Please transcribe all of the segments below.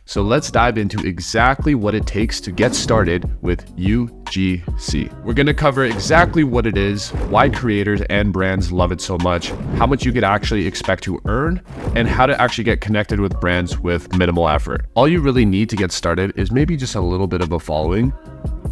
So let's dive into exactly what it takes to get started with UGC. We're going to cover exactly what it is, why creators and brands love it so much, how much you could actually expect to earn, and how to actually get connected with brands with minimal effort. All you really need to get started is maybe just a little bit of a following,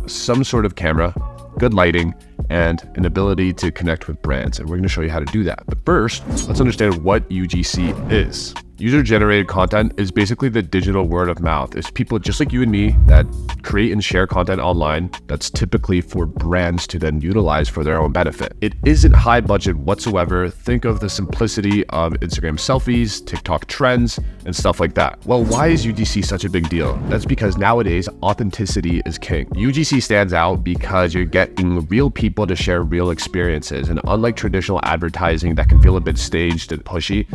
some sort of camera, good lighting, and an ability to connect with brands. And we're going to show you how to do that. But first, let's understand what UGC is. User-generated content is basically the digital word of mouth. It's people just like you and me that create and share content online that's typically for brands to then utilize for their own benefit. It isn't high budget whatsoever. Think of the simplicity of Instagram selfies, TikTok trends, and stuff like that. Well, why is UGC such a big deal? That's because nowadays, authenticity is king. UGC stands out because you're getting real people to share real experiences. And unlike traditional advertising that can feel a bit staged and pushy,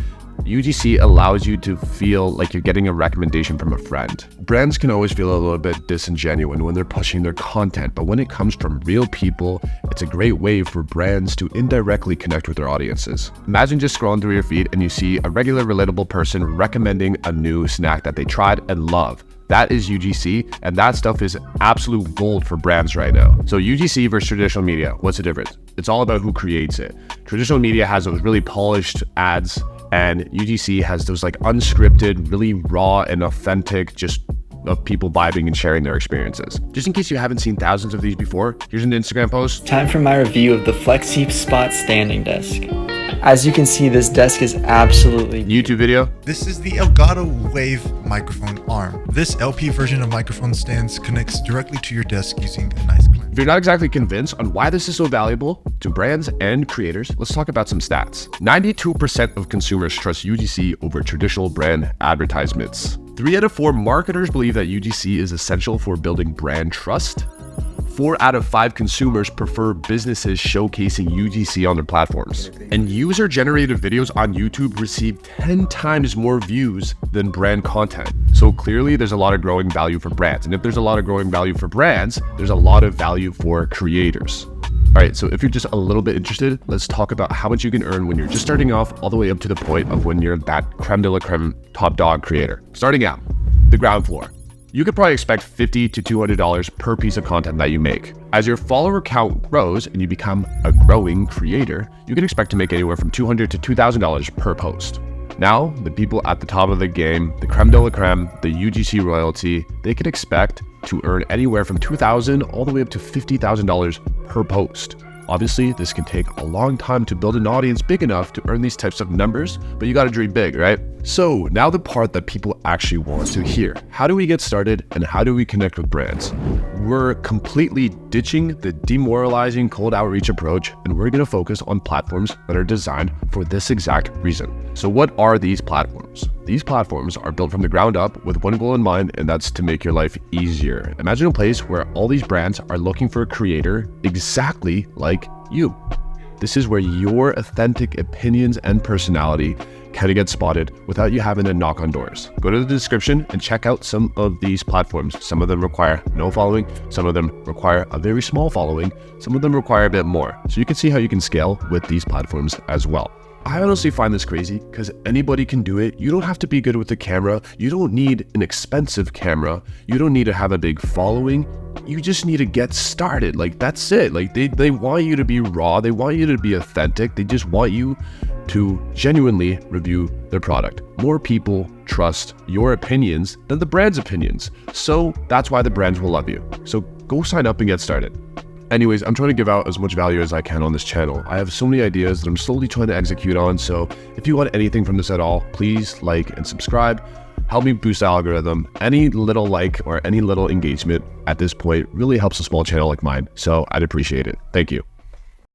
UGC allows you to feel like you're getting a recommendation from a friend. Brands can always feel a little bit disingenuous when they're pushing their content, but when it comes from real people, it's a great way for brands to indirectly connect with their audiences. Imagine just scrolling through your feed and you see a regular relatable person recommending a new snack that they tried and love. That is UGC, and that stuff is absolute gold for brands right now. So UGC versus traditional media, what's the difference? It's all about who creates it. Traditional media has those really polished ads, and UGC has those like unscripted, really raw and authentic, just of people vibing and sharing their experiences. Just in case you haven't seen thousands of these before, here's an Instagram post. Time for my review of the Flexi Spot standing desk. As you can see, this desk is absolutely YouTube video. This is the Elgato Wave microphone arm. This LP version of microphone stands connects directly to your desk using a nice clamp. If you're not exactly convinced on why this is so valuable to brands and creators, let's talk about some stats. 92% of consumers trust UGC over traditional brand advertisements. 3 out of 4 marketers believe that UGC is essential for building brand trust. 4 out of 5 consumers prefer businesses showcasing UGC on their platforms. And user-generated videos on YouTube receive 10 times more views than brand content. So clearly there's a lot of growing value for brands. And if there's a lot of growing value for brands, there's a lot of value for creators. All right, so if you're just a little bit interested, let's talk about how much you can earn when you're just starting off all the way up to the point of when you're that creme de la creme top dog creator. Starting out, the ground floor. You could probably expect $50 to $200 per piece of content that you make. As your follower count grows and you become a growing creator, you can expect to make anywhere from $200 to $2,000 per post. Now, the people at the top of the game, the creme de la creme, the UGC royalty, they can expect to earn anywhere from $2,000 all the way up to $50,000 per post. Obviously, this can take a long time to build an audience big enough to earn these types of numbers, but you gotta dream big, right? So now the part that people actually want to hear. How do we get started and how do we connect with brands? We're completely ditching the demoralizing cold outreach approach, and we're gonna focus on platforms that are designed for this exact reason. So what are these platforms? These platforms are built from the ground up with one goal in mind, and that's to make your life easier. Imagine a place where all these brands are looking for a creator exactly like you. This is where your authentic opinions and personality can get spotted without you having to knock on doors. Go to the description and check out some of these platforms. Some of them require no following, some of them require a very small following, some of them require a bit more. So you can see how you can scale with these platforms as well. I honestly find this crazy because anybody can do it. You don't have to be good with the camera. You don't need an expensive camera. You don't need to have a big following. You just need to get started. Like, that's it. Like, they want you to be raw. They want you to be authentic. They just want you to genuinely review their product. More people trust your opinions than the brand's opinions. So that's why the brands will love you. So go sign up and get started. Anyways, I'm trying to give out as much value as I can on this channel. I have so many ideas that I'm slowly trying to execute on. So if you want anything from this at all, please like and subscribe. Help me boost the algorithm. Any little like or any little engagement at this point really helps a small channel like mine. So I'd appreciate it. Thank you.